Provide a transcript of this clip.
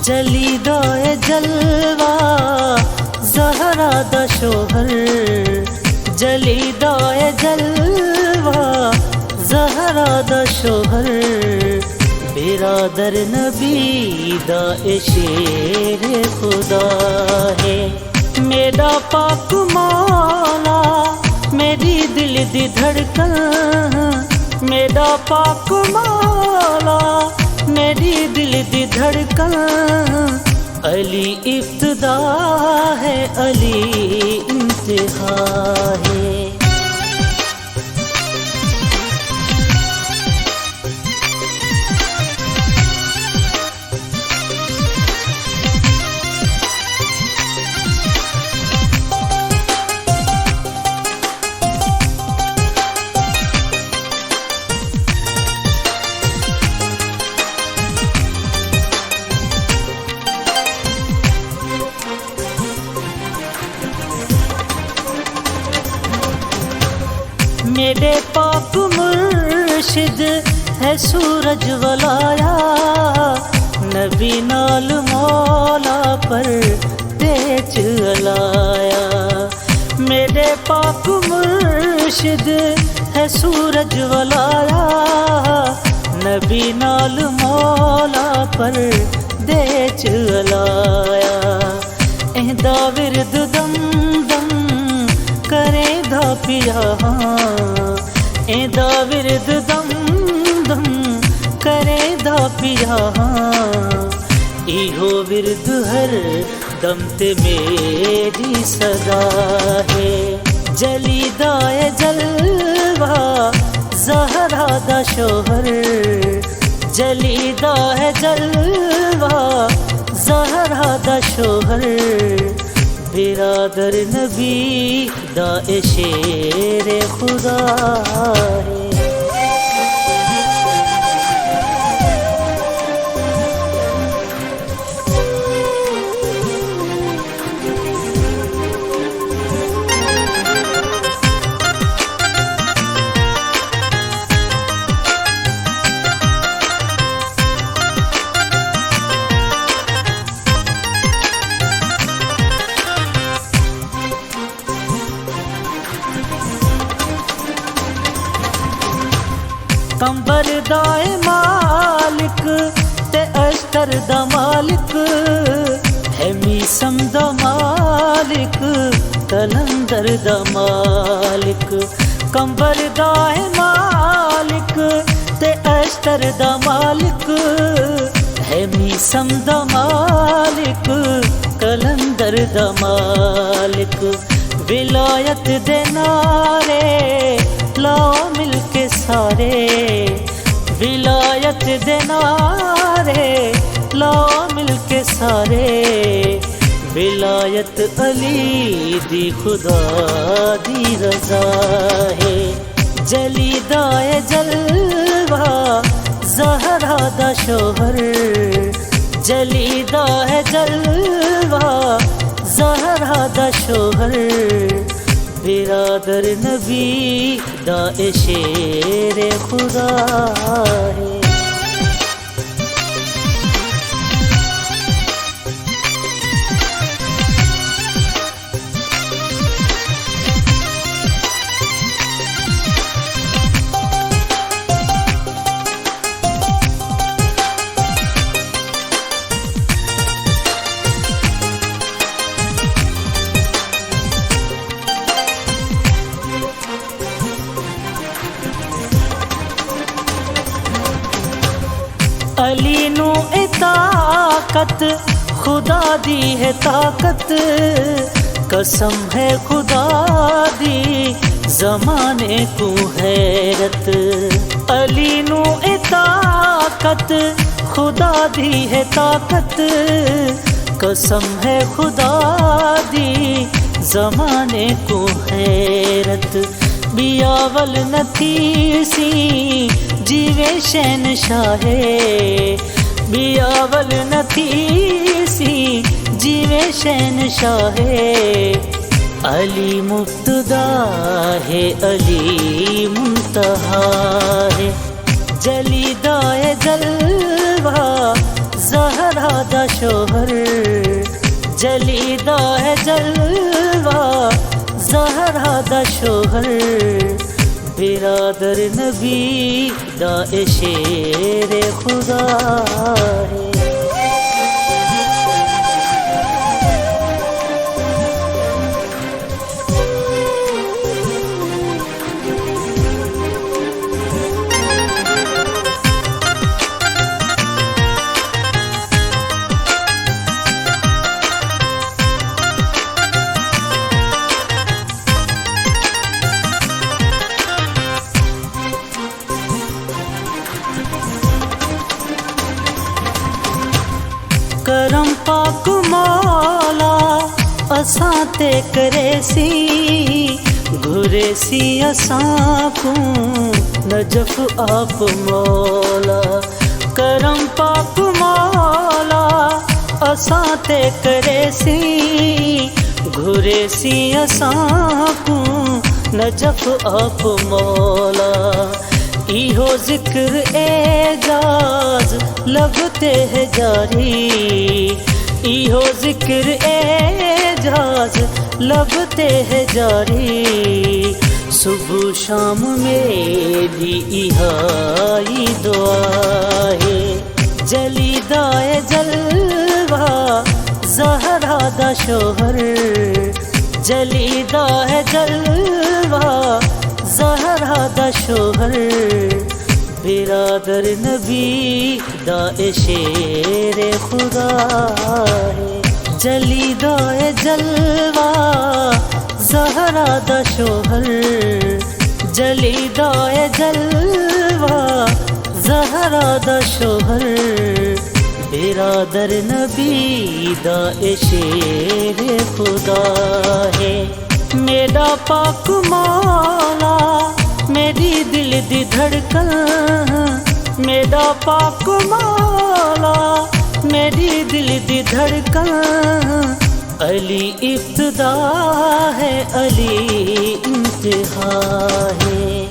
जलीदाए जलवा ज़हरा दा शोहर, जलीदाए जलवा ज़हरा दा शोहर, बिरादर नबी दा ए शेर खुदा है। मेरा पाक मौला मेरी दिल दी धड़कन, मेरा पाक मौला मेरी दिल दी धड़कन, अली इब्तिदा है अली इंतहा है। मेरे पाक मुर्शिद है सूरज वलाया, नबी नाल मौला पर तेज अलाया। मेरे पाक मुर्शिद है सूरज वलाया, नबी नाल मौला पर तेज अलाया। एहदा विरद दम दम करे दा पिया, एदा विरद दम दम करे दा पिया, इहो विरद हर दम ते मेरी सदा है। जलीदाए जलवा ज़हरा दा शोहर, जलीदा है जलवा ज़हरा दा शोहर, बिरादर नबी दा ए शेर खुदा है। कंबर दाए मालिक ते अस्तर दा मालिक, है मीसम दा मालिक कलंदर दा मालिक। कंबर दाए मालिक ते अस्तर दा मालिक, है मीसम दा मालिक कलंदर दा मालिक। विलायत दे नारे लाओ मिलके सारे, विलायत दे नारे लाओ मिलके सारे, विलायत अली दी खुदा दी रज़ा है। जलीदाए जलवा ज़हरा दा शोहर, जलीदा है जलवा ज़हरा दा शोहर, बिरादर नबी दा ए शेर खुदा है। अली नू ए ताकत खुदा दी है ताकत, कसम है खुदा दी ज़माने को हैरत। अली नू ए ताकत खुदा दी है ताकत, कसम है खुदा दी ज़माने को हैरत। बियावल नतीसी जीवे शहनशाहे, बियावल नतीसी जीवे शहनशाहे, अली मुब्तदा है अली मुंतहा है। जलीदाए जलवा ज़हरा ज़हरा दा शोहर जलीदा है जलवा ज़हरा दा शोहर बिरादर नबी दा ए शेर खुदा है। करम पाक मौला असां ते करे सी घुरे सी असां को नजफ आप मौला। करम पाक मौला असां ते करे सी घुरे सी असां को नजफ आप मौला। इहो जिक्र एजाज लगते है जारी इहो जिक्र एजाज लगते है जारी सुबह शाम मेरी इहाई दुआ है। जलीदा ए जलवा ज़हरा दा शोहर जलीदा है जलवा ज़हरा दा शोहर बिरादर नबी दा ए शेर खुदा है। जलीदा ए जलवा ज़हरा दा शोहर जलीदा ए जलवा ज़हरा दा शोहर बिरादर नबी दा ए शेर खुदा है। मेरा पाक मौला मेरी दिल दी धड़कन मेरा पाक मौला मेरी दिल दी धड़कन अली इब्तिदा है अली इंतहा है।